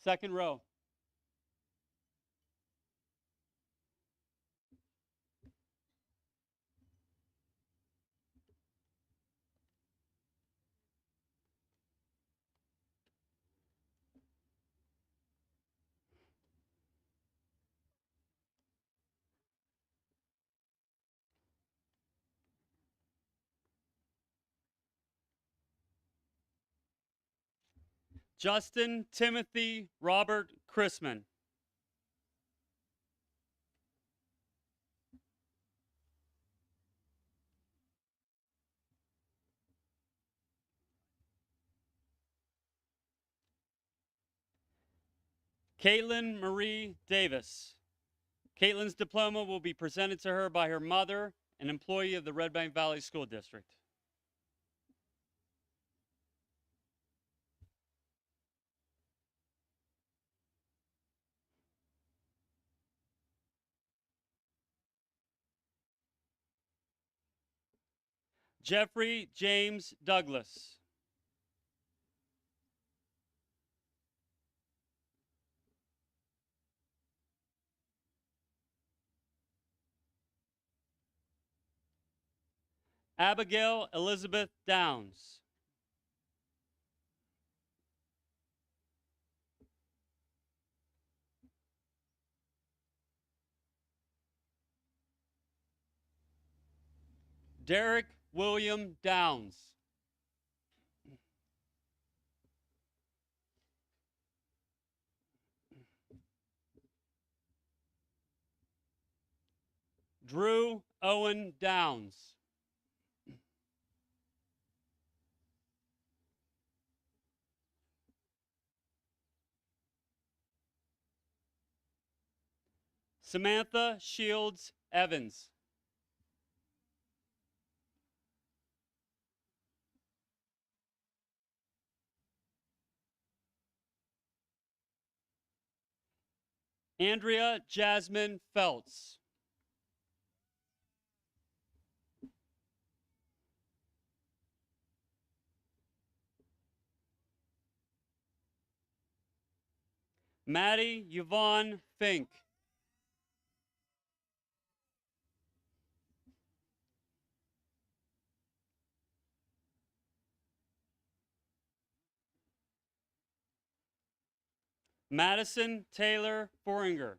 Second row. Justin Timothy Robert Chrisman. Caitlin Marie Davis. Caitlin's diploma will be presented to her by her mother, an employee of the Redbank Valley School District. Jeffrey James Douglas. Abigail Elizabeth Downs. Derek William Downs. Drew Owen Downs. Samantha Shields Evans. Andrea Jasmine Feltz. Maddie Yvonne Fink. Madison Taylor Foringer.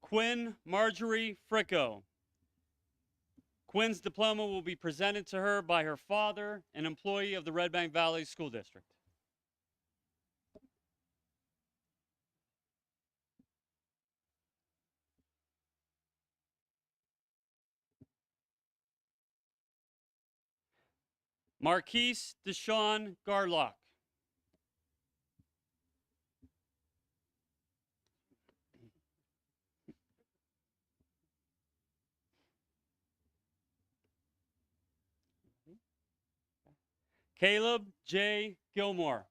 Quinn Marjorie Fricko. Quinn's diploma will be presented to her by her father, an employee of the Redbank Valley School District. Marquise Deshawn Garlock. Caleb J. Gilmore.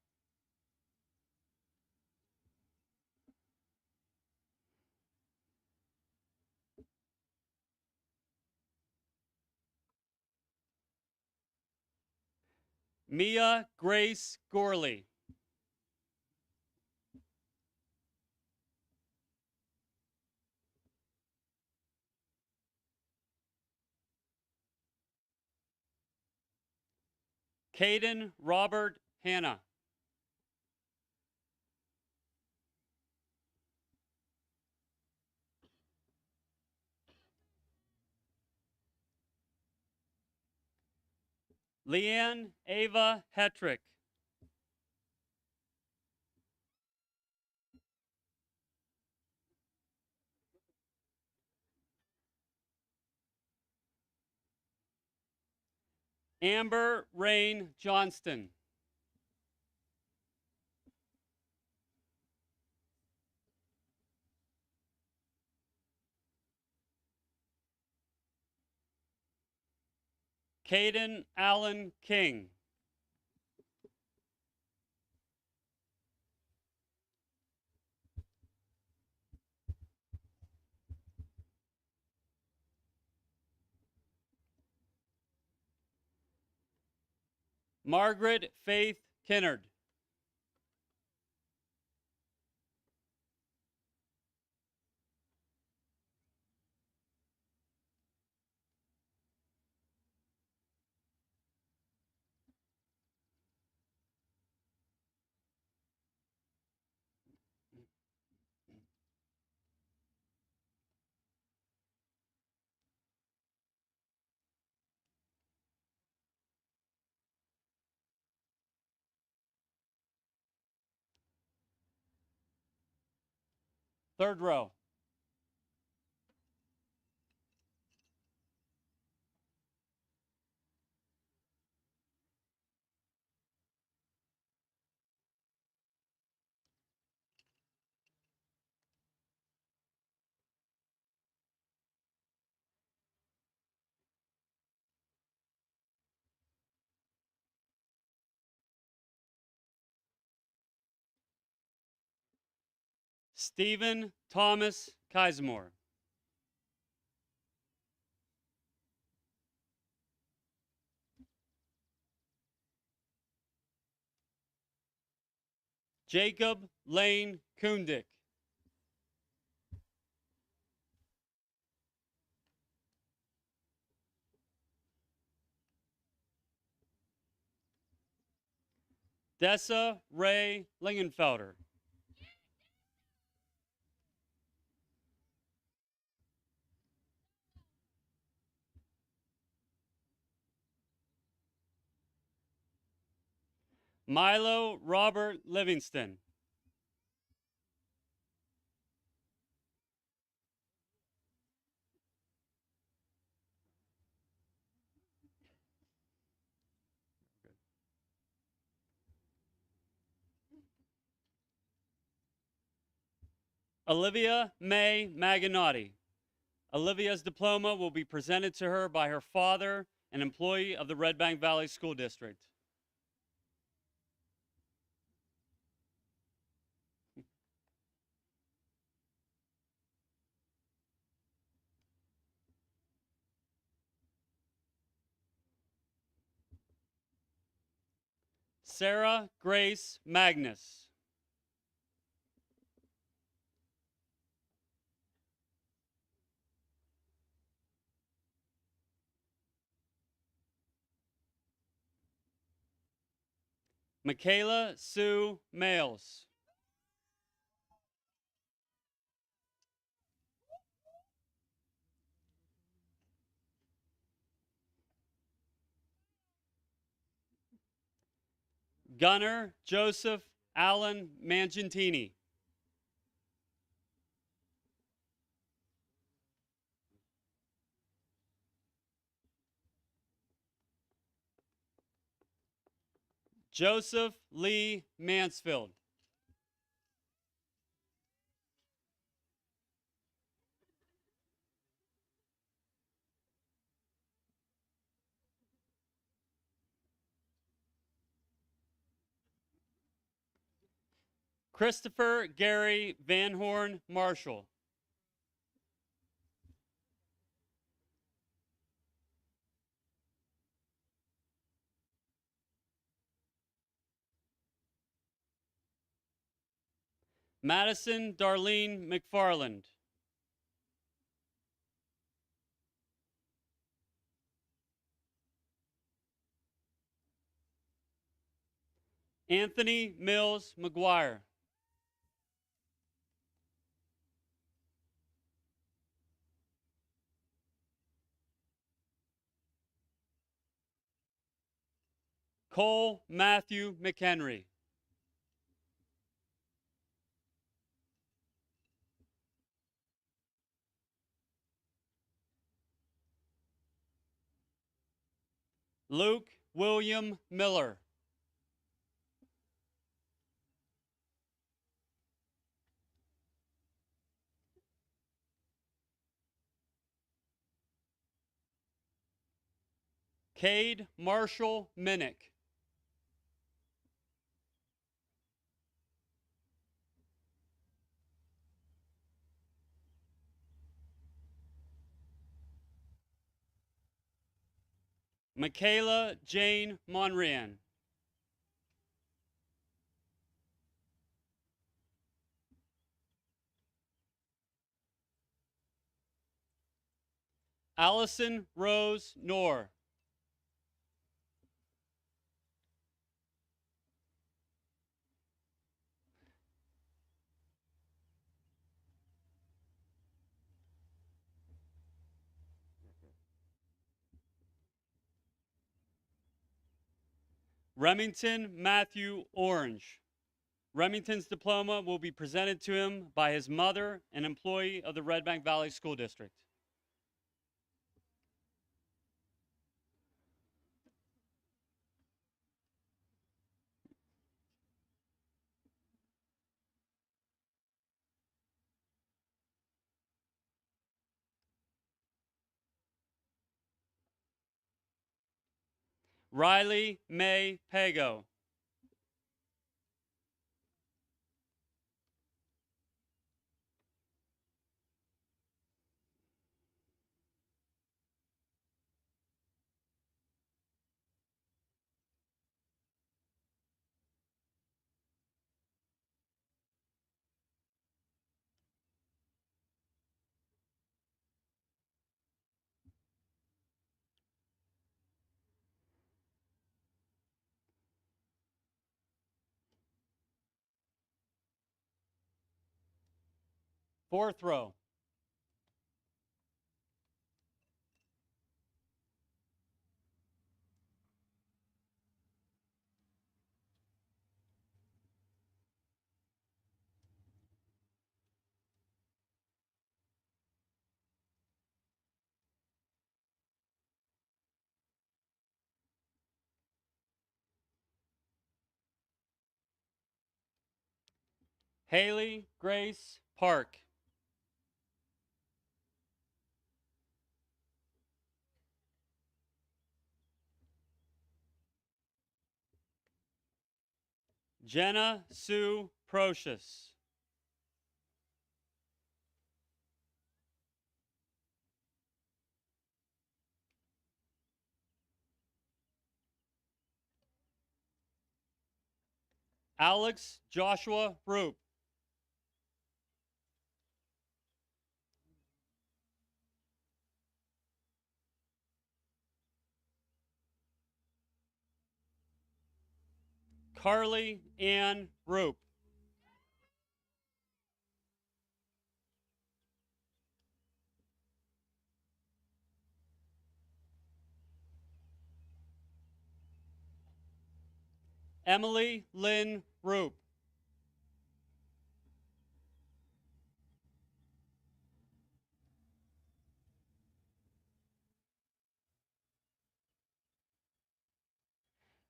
Mia Grace Gorley. Caden Robert Hanna. Leanne Ava Hetrick. Amber Rain Johnston. Caden Allen King. Margaret Faith Kinnard. Third row. Stephen Thomas Kaisemore. Jacob Lane Kundick. Dessa Ray Lingenfelder. Milo Robert Livingston. Olivia May Maganotti. Olivia's diploma will be presented to her by her father, an employee of the Redbank Valley School District. Sarah Grace Magnus. Michaela Sue Males. Gunnar Joseph Allen Mangentini. Joseph Lee Mansfield. Christopher Gary Van Horn Marshall. Madison Darlene McFarland. Anthony Mills McGuire. Cole Matthew McHenry. Luke William Miller. Cade Marshall Minnick. Michaela Jane Monrian. Allison Rose Knorr. Remington Matthew Orange. Remington's diploma will be presented to him by his mother, an employee of the Redbank Valley School District. Riley May Pago. Fourth row. Haley Grace Park. Jenna Sue Procius. Alex Joshua Roop. Carly Ann Roop. Emily Lynn Roop.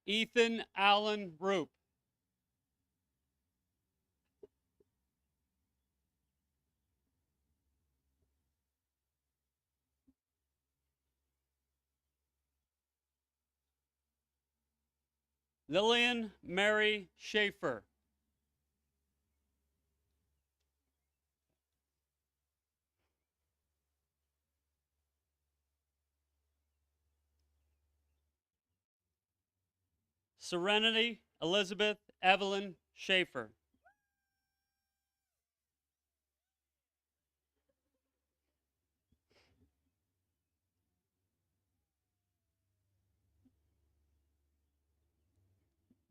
Ethan Allen Roop. Lillian Mary Schaefer. Serenity Elizabeth Evelyn Schaefer.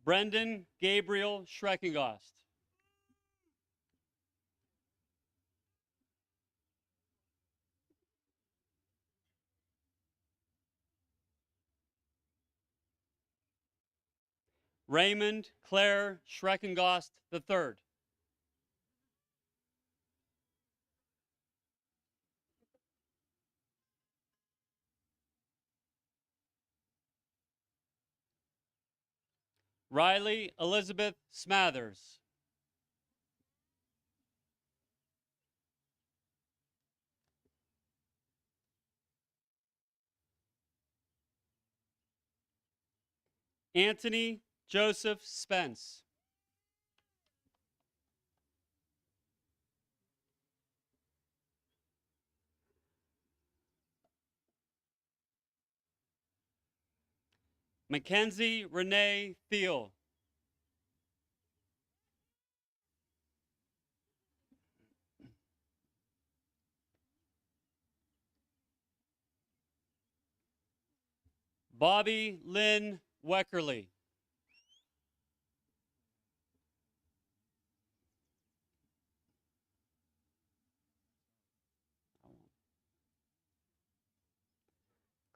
Brendan Gabriel Schreckengost. Raymond Claire Schreckengost III. Riley Elizabeth Smathers. Anthony Joseph Spence. Mackenzie Renee Thiel. Bobby Lynn Weckerly.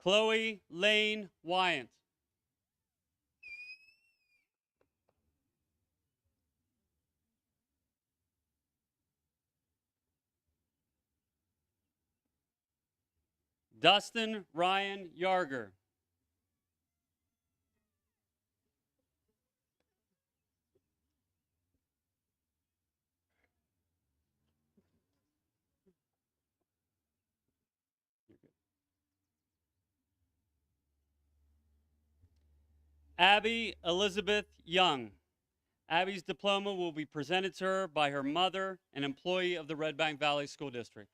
Chloe Lane Wyant. Dustin Ryan Yarger. Abby Elizabeth Young. Abby's diploma will be presented to her by her mother, an employee of the Redbank Valley School District.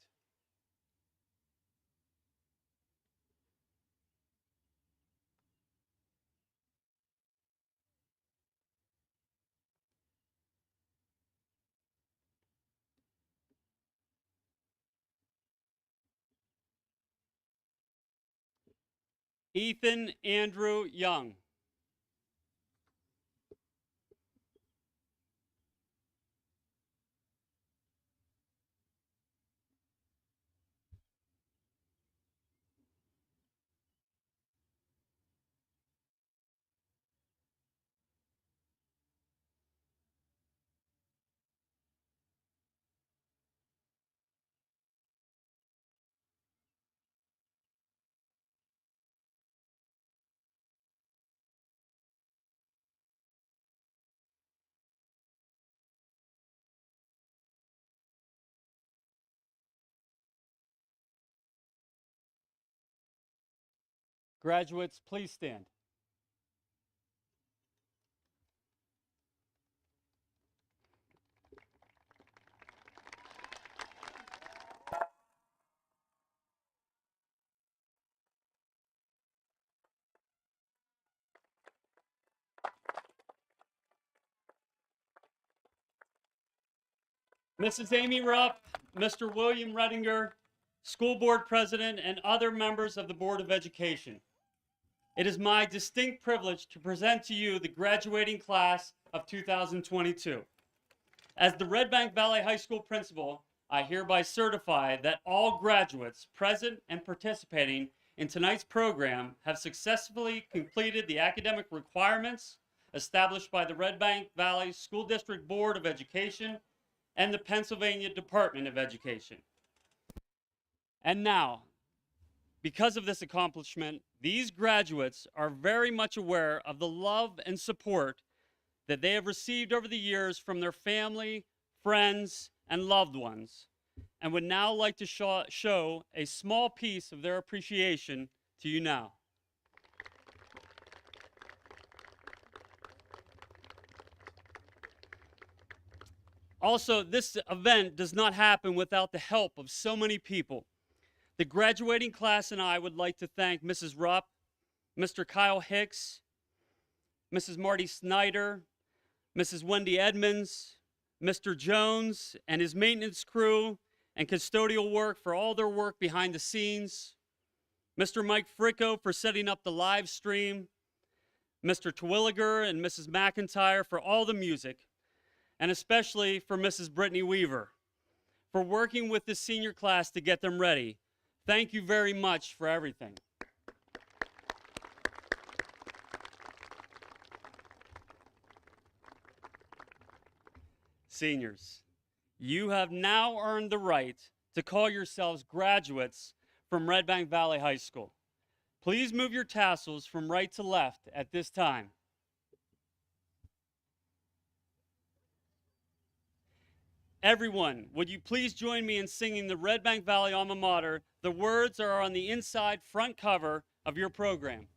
Ethan Andrew Young. Graduates, please stand. Mrs. Amy Rupp, Mr. William Redinger, School Board President, and other members of the Board of Education. It is my distinct privilege to present to you the graduating class of 2022. As the Redbank Valley High School principal, I hereby certify that all graduates present and participating in tonight's program have successfully completed the academic requirements established by the Redbank Valley School District Board of Education and the Pennsylvania Department of Education. And now, because of this accomplishment, these graduates are very much aware of the love and support that they have received over the years from their family, friends, and loved ones, and would now like to show a small piece of their appreciation to you now. Also, this event does not happen without the help of so many people. The graduating class and I would like to thank Mrs. Rupp, Mr. Kyle Hicks, Mrs. Marty Snyder, Mrs. Wendy Edmonds, Mr. Jones and his maintenance crew and custodial work for all their work behind the scenes, Mr. Mike Fricko for setting up the live stream, Mr. Terwilliger and Mrs. McIntyre for all the music, and especially for Mrs. Brittany Weaver for working with the senior class to get them ready. Thank you very much for everything. Seniors, you have now earned the right to call yourselves graduates from Redbank Valley High School. Please move your tassels from right to left at this time. Everyone, would you please join me in singing the Redbank Valley Alma Mater? The words are on the inside front cover of your program.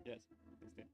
Yes, please stand.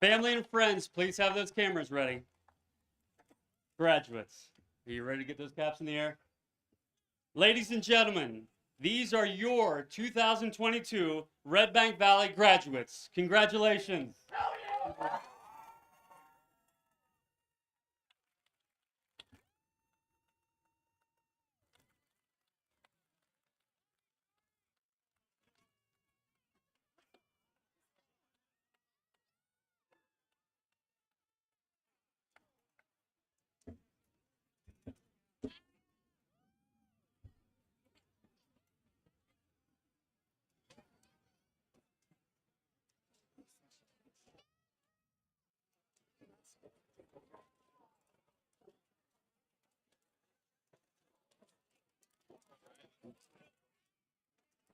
Family and friends, please have those cameras ready. Graduates, are you ready to get those caps in the air? Ladies and gentlemen, these are your 2022 Redbank Valley graduates. Congratulations.